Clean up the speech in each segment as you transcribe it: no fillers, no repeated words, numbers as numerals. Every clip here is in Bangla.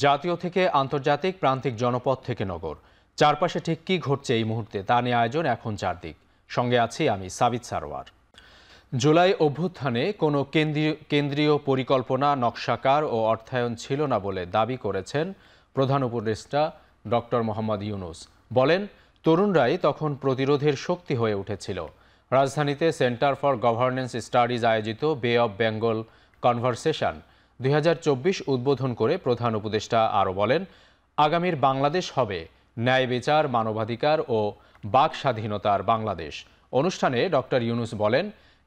জাতীয় থেকে আন্তর্জাতিক, প্রান্তিক জনপদ থেকে নগর, চারপাশে ঠিক কী ঘটছে এই মুহূর্তে তা নিয়ে আয়োজন এখন চারদিক। সঙ্গে আছি আমি সাবিত সারোয়ার। জুলাই অভ্যুত্থানে কোনো কেন্দ্রীয় পরিকল্পনা, নকশাকার ও অর্থায়ন ছিল না বলে দাবি করেছেন প্রধান উপদেষ্টা ডক্টর মোহাম্মদ ইউনূস। বলেন, তরুণরাই তখন প্রতিরোধের শক্তি হয়ে উঠেছিল। রাজধানীতে সেন্টার ফর গভর্নেন্স স্টাডিজ আয়োজিত বে অব বেঙ্গল কনভারসেশন 2024 উদ্বোধন করে প্রধান উপদেষ্টা আরও বলেন, আগামীর বাংলাদেশ হবে ন্যায় বিচার, মানবাধিকার ও বাক স্বাধীনতার বাংলাদেশ। অনুষ্ঠানে ডক্টর ইউনূস বলেন,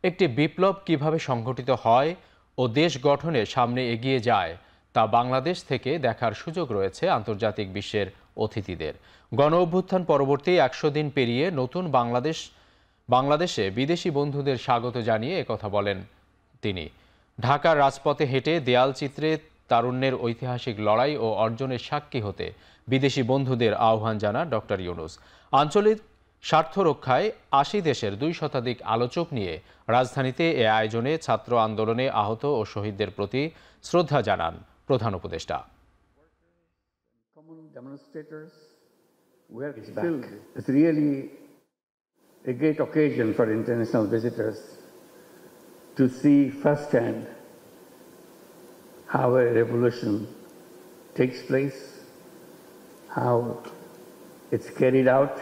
একটি বিপ্লব কিভাবে সংঘটিত হয় ও দেশ গঠনে সামনে এগিয়ে যায় তা বাংলাদেশ থেকে দেখার সুযোগ রয়েছে আন্তর্জাতিক বিশ্বের অতিথিদের। গণ অভ্যুত্থান পরবর্তী 100 দিন পেরিয়ে নতুন বাংলাদেশে বিদেশি বন্ধুদের স্বাগত জানিয়ে একথা বলেন তিনি। ঢাকার রাজপথে হেঁটে দেয়ালচিত্রে তারুণ্যের ঐতিহাসিক লড়াই ও অর্জনের সাক্ষী হতে বিদেশি বন্ধুদের আহ্বান জানান ডক্টর ইউনূস। আঞ্চলিক স্বার্থ রক্ষায় 80 দেশের 2 শতাধিক আলোচক নিয়ে রাজধানীতে এ আয়োজনে ছাত্র আন্দোলনে আহত ও শহীদদের প্রতি শ্রদ্ধা জানান প্রধান উপদেষ্টা। It's really a great occasion for international visitors to see firsthand how a revolution takes place, how it's carried out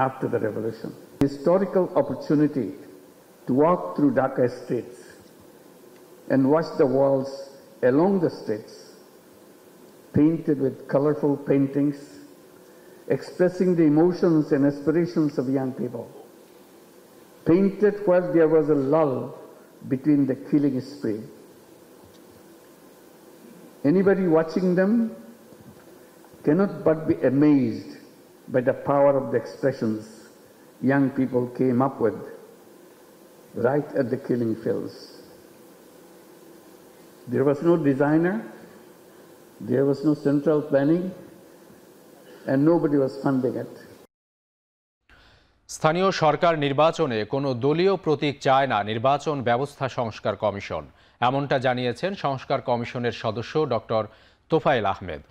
after the revolution. Historical opportunity to walk through Dhaka streets and watch the walls along the streets painted with colorful paintings expressing the emotions and aspirations of young people, painted where there was a lull between the killing spree. Anybody watching them cannot but be amazed by the power of the expressions young people came up with right at the killing fields. There was no designer, there was no central planning, and nobody was funding it. স্থানীয় সরকার নির্বাচনে কোনো দলীয় প্রতীক চায় না নির্বাচন ব্যবস্থা সংস্কার কমিশন, এমনটা জানিয়েছেন সংস্কার কমিশনের সদস্য ডক্টর তোফায়েল আহমেদ।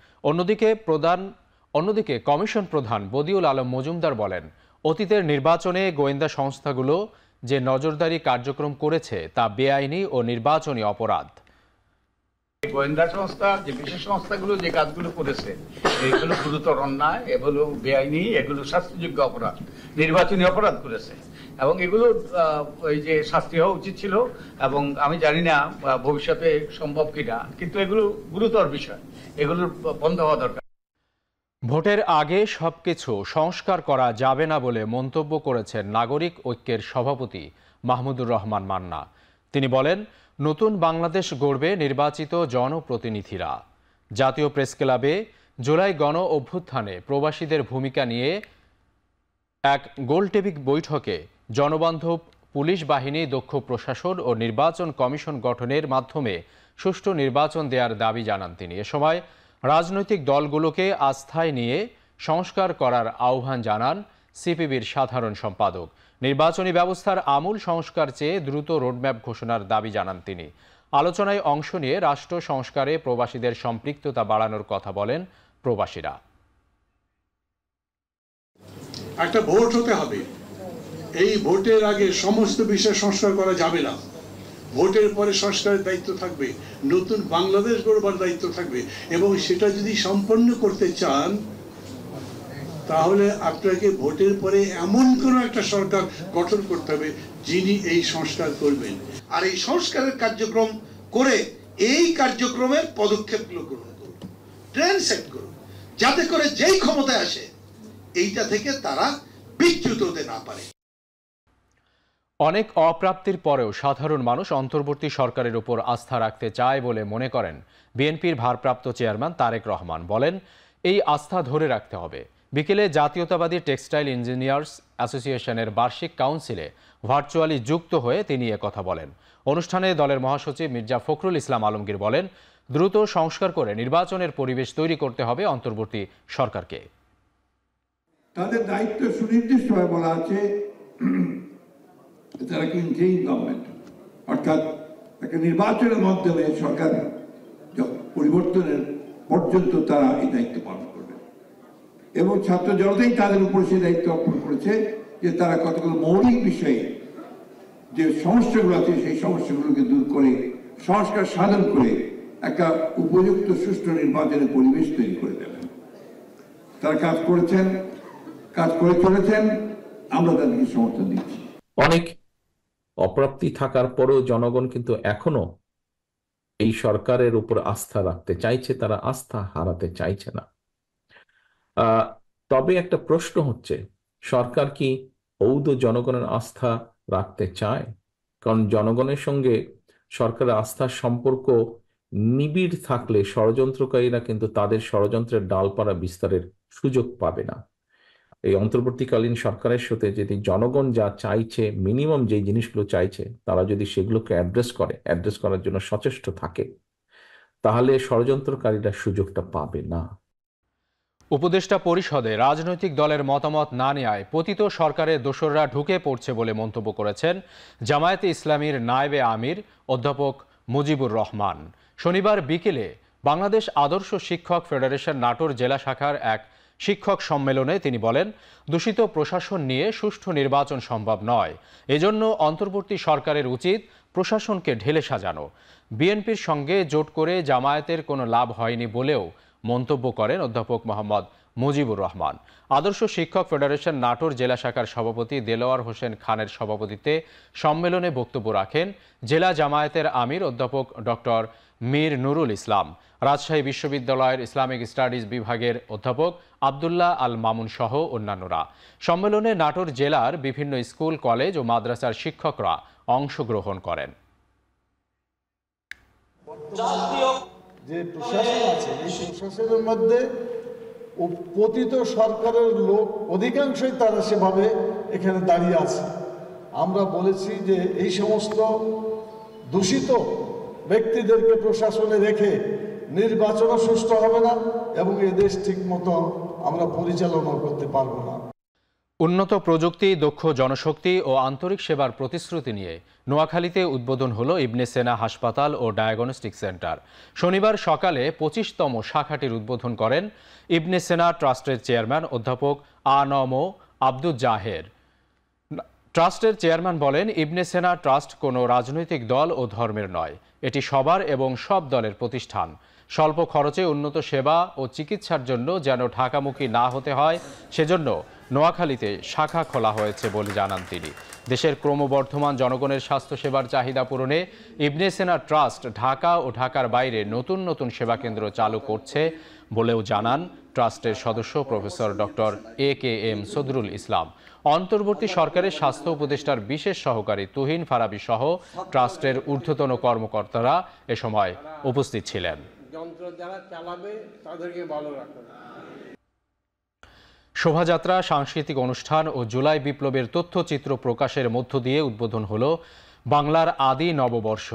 অন্যদিকে কমিশন প্রধান বদিউল আলম মজুমদার বলেন, অতীতের নির্বাচনে গোয়েন্দা সংস্থাগুলো যে নজরদারি কার্যক্রম করেছে তা বেআইনি ও নির্বাচনী অপরাধ। গোয়েন্দা সংস্থা, যে বিশেষ সংস্থাগুলো যে কাজগুলো করেছে এগুলো গুরুতর অন্যায়, এগুলো বেআইনি, এগুলো শাস্তিযোগ্য অপরাধ, নির্বাচনী অপরাধ করেছে এবং এগুলো ওই যে শাস্তি হওয়া উচিত ছিল এবং আমি জানি না ভবিষ্যতে সম্ভব কিনা, কিন্তু এগুলো গুরুতর বিষয়, এগুলো বন্ধ হওয়া দরকার। ভোটের আগে সবকিছু সংস্কার করা যাবে না বলে মন্তব্য করেছেন নাগরিক ঐক্যের সভাপতি মাহমুদুর রহমান মান্না। তিনি বলেন, নতুন বাংলাদেশ গড়বে নির্বাচিত জনপ্রতিনিধিরা। জাতীয় প্রেসক্লাবে জুলাই গণ অভ্যুত্থানে প্রবাসীদের ভূমিকা নিয়ে এক গোলটেবিল বৈঠকে জনবান্ধব পুলিশ বাহিনী, দক্ষ প্রশাসন ও নির্বাচন কমিশন গঠনের মাধ্যমে সুষ্ঠু নির্বাচন দেওয়ার দাবি জানান তিনি। এ সময় রাজনৈতিক দলগুলোকে আস্থায় নিয়ে সংস্কার করার আহ্বান জানান সিপিবির সাধারণ সম্পাদক। নির্বাচনী ব্যবস্থার আমূল সংস্কার চেয়ে দ্রুত রোডম্যাপ ঘোষণার দাবি জানান তিনি। আলোচনায় অংশ নিয়ে রাষ্ট্র সংস্কারে প্রবাসীদের সম্পৃক্ততা বাড়ানোর কথা বলেন প্রবাসীরা। একটা ভোট হতে হবে, এই ভোটের আগে সমস্ত বিষয় সংস্কার করা যাবে না। ভোটের পরে সংস্কারের দায়িত্ব থাকবে, নতুন বাংলাদেশ গড়বার দায়িত্ব থাকবে এবং সেটা যদি সম্পন্ন করতে চান তাহলে আপনাকে ভোটের পরে এমন কোন একটা সরকার গঠন করতে হবে যিনি এই সংস্কার করবেন। আর এই সংস্কারের কার্যক্রম করে এই কার্যক্রমের পদক্ষেপগুলো গ্রহণ করুন, ট্রেন্ড সেট করুন, যাতে করে যেই ক্ষমতায় আসে এইটা থেকে তারা বিচ্যুত হতে না পারে। অনেক অপ্রাপ্তির পরেও সাধারণ মানুষ অন্তর্বর্তী সরকারের উপর আস্থা রাখতে চায় বলে মনে করেন বিএনপির ভারপ্রাপ্ত চেয়ারম্যান তারেক রহমান। বলেন, এই আস্থা ধরে রাখতে হবে। বিকেলে জাতীয়তাবাদী টেক্সটাইল ইঞ্জিনিয়ার্স অ্যাসোসিয়েশনের বার্ষিক কাউন্সিলে ভার্চুয়ালি যুক্ত হয়ে তিনি একথা বলেন। অনুষ্ঠানে দলের মহাসচিব মির্জা ফখরুল ইসলাম আলমগীর বলেন, দ্রুত সংস্কার করে নির্বাচনের পরিবেশ তৈরি করতে হবে অন্তর্বর্তী সরকারকে। তাদের দায়িত্ব সুনির্দিষ্টভাবে বলা আছে, তারা ইন্টারিম গভর্নমেন্ট, অর্থাৎ একটা নির্বাচনের মাধ্যমে সরকার পরিবর্তনের পর্যন্ত তারা এই দায়িত্ব পালন করবে। এবং ছাত্র জনতাই তাদের উপর সেই দায়িত্ব অর্পণ করেছে যে তারা কতগুলো মৌলিক বিষয়ে যে সমস্যাগুলো আছে সেই সমস্যাগুলোকে দূর করে সংস্কার সাধন করে একটা উপযুক্ত সুষ্ঠু নির্বাচনের পরিবেশ তৈরি করে দেবেন। তারা কাজ করেছেন, কাজ করে চলেছেন, আমরা তাদেরকে সমর্থন দিচ্ছি। অনেক অপ্রাপ্তি থাকার পরেও জনগণ কিন্তু এখনো এই সরকারের উপর আস্থা রাখতে চাইছে, তারা আস্থা হারাতে চাইছে না। তবে একটা প্রশ্ন হচ্ছে, সরকার কি ঔদ জনগণের আস্থা রাখতে চায়? কারণ জনগণের সঙ্গে সরকারের আস্থার সম্পর্ক নিবিড় থাকলে ষড়যন্ত্রকারীরা কিন্তু তাদের ষড়যন্ত্রের ডালপালা বিস্তারের সুযোগ পাবে না। এই অন্তর্বর্তীকালীন সরকারের সাথে যদি জনগণ যা চাইছে, মিনিমাম যে জিনিসগুলো চাইছে, তারা যদি সেগুলোকে অ্যাড্রেস করার জন্য সচেষ্ট থাকে, তাহলে ষড়যন্ত্রকারীরা সুযোগটা পাবে না। উপদেষ্টা পরিষদে রাজনৈতিক দলের মতামত না নেওয়ায় পতিত সরকারের দোসররা ঢুকে পড়ছে বলে মন্তব্য করেছেন জামায়াতে ইসলামীর নায়েবে আমির অধ্যাপক মুজিবুর রহমান। শনিবার বিকেলে বাংলাদেশ আদর্শ শিক্ষক ফেডারেশন নাটোর জেলা শাখার এক শিক্ষক সম্মেলনে তিনি বলেন, দূষিত প্রশাসন নিয়ে সুষ্ঠু নির্বাচন সম্ভব নয়। এজন্য অন্তর্বর্তী সরকারের উচিত প্রশাসনকে ঢেলে সাজানো। বিএনপির সঙ্গে জোট করে জামায়াতের কোনো লাভ হয়নি বলেও মন্তব্য করেন অধ্যাপক মোহাম্মদ মুজিবুর রহমান। আদর্শ শিক্ষক ফেডারেশন নাটোর জেলা শাখার সভাপতি দেলোয়ার হোসেন খানের সভাপতিত্বে সম্মেলনে বক্তব্য রাখেন জেলা জামায়াতের আমির অধ্যাপক ডক্টর মীর নুরুল ইসলাম, রাজশাহী বিশ্ববিদ্যালয়ের ইসলামিক স্টাডিজ বিভাগের অধ্যাপক আবদুল্লাহ আল মামুন সহ অন্যান্যরা। সম্মেলনে নাটোর জেলার বিভিন্ন স্কুল, কলেজ ও মাদ্রাসার শিক্ষকরা অংশগ্রহণ করেন। যে প্রশাসন আছে, এই প্রশাসনের মধ্যে পতিত সরকারের লোক অধিকাংশই তারা সেভাবে এখানে দাঁড়িয়ে আছে। আমরা বলেছি যে এই সমস্ত দূষিত ব্যক্তিদেরকে প্রশাসনে রেখে নির্বাচনও সুষ্ঠু হবে না এবং এদেশ ঠিক মতো আমরা পরিচালনা করতে পারবো না। উন্নত প্রযুক্তি, দক্ষ জনশক্তি ও আন্তরিক সেবার প্রতিশ্রুতি নিয়ে নোয়াখালীতে উদ্বোধন হলো ইবনে সেনা হাসপাতাল ও ডায়াগনস্টিক সেন্টার। শনিবার সকালে 25তম শাখাটির উদ্বোধন করেন ইবনে সেনা ট্রাস্টের চেয়ারম্যান অধ্যাপক আ.ন.ম আব্দুল জাহের। ট্রাস্টের চেয়ারম্যান বলেন, ইবনে সেনা ট্রাস্ট কোনো রাজনৈতিক দল ও ধর্মের নয়, এটি সবার এবং সব দলের প্রতিষ্ঠান। স্বল্প খরচে উন্নত সেবা ও চিকিৎসার জন্য যেন ঢাকামুখী না হতে হয়, সেজন্য নোয়াখালীতে শাখা খোলা হয়েছে বলে জানান তিনি। দেশের ক্রমবর্ধমান জনগণের স্বাস্থ্যসেবার চাহিদা পূরণে ইবনে সেনা ট্রাস্ট ঢাকা ও ঢাকার বাইরে নতুন নতুন সেবাকেন্দ্র চালু করছে বলেও জানান ট্রাস্টের সদস্য প্রফেসর ডক্টর এ.কে.এম. সদরুল ইসলাম। অন্তর্বর্তী সরকারের স্বাস্থ্য উপদেষ্টার বিশেষ সহকারী তুহিন ফারাবি সহ ট্রাস্টের ঊর্ধ্বতন কর্মকর্তারা এ সময় উপস্থিত ছিলেন। শোভাযাত্রা, সাংস্কৃতিক অনুষ্ঠান ও জুলাই বিপ্লবের তথ্যচিত্র প্রকাশের মধ্য দিয়ে উদ্বোধন হল বাংলার আদি নববর্ষ।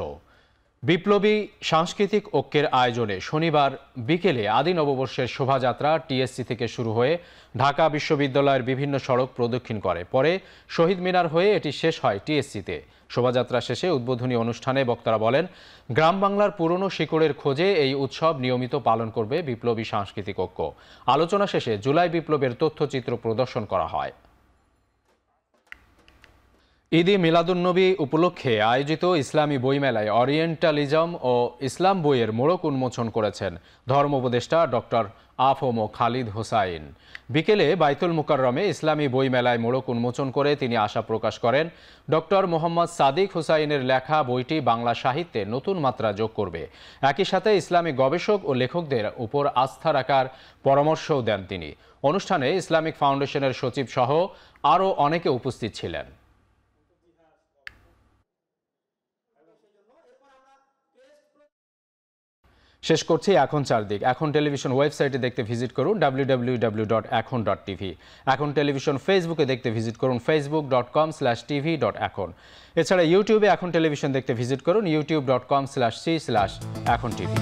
বিপ্লবী সাংস্কৃতিক ঐক্যের আয়োজনে শনিবার বিকেলে আদি নববর্ষের শোভাযাত্রা টিএসসি থেকে শুরু হয়ে ঢাকা বিশ্ববিদ্যালয়ের বিভিন্ন সড়ক প্রদক্ষিণ করে। পরে শহীদ মিনার হয়ে এটি শেষ হয় টিএসসিতে। শোভাযাত্রা শেষে উদ্বোধনী অনুষ্ঠানে বক্তারা বলেন, গ্রাম বাংলার পুরনো শিকড়ের খোঁজে এই উৎসব নিয়মিত পালন করবে বিপ্লবী সাংস্কৃতিক ঐক্য। আলোচনা শেষে জুলাই বিপ্লবের তথ্যচিত্র প্রদর্শন করা হয়। ঈদে মিলাদুন্নবী উপলক্ষে আয়োজিত ইসলামী বইমেলায় অরিয়েন্টালিজম ও ইসলাম বইয়ের মোড়ক উন্মোচন করেছেন ধর্ম উপদেষ্টা ডক্টর আ.ফ.ম. খালিদ হোসাইন। বিকেলে বাইতুল মুকাররমে ইসলামী বইমেলায় মোড়ক উন্মোচন করে তিনি আশা প্রকাশ করেন, ডক্টর মোহাম্মদ সাদিক হুসাইনের লেখা বইটি বাংলা সাহিত্যে নতুন মাত্রা যোগ করবে। একই সাথে ইসলামী গবেষক ও লেখকদের উপর আস্থা রাখার পরামর্শও দেন তিনি। অনুষ্ঠানে ইসলামিক ফাউন্ডেশনের সচিব সহ আরও অনেকে উপস্থিত ছিলেন। শেষ করছি এখন চারদিক। এখন টেলিভিশন ওয়েবসাইটে দেখতে ভিজিট করুন www.ekhon.tv। এখন টেলিভিশন ফেসবুকে দেখতে ভিজিট করুন facebook.com/tv.ekhon। এছাড়া ইউটিউবে এখন টেলিভিশন দেখতে ভিজিট করুন youtube.com/c/ekhon tv।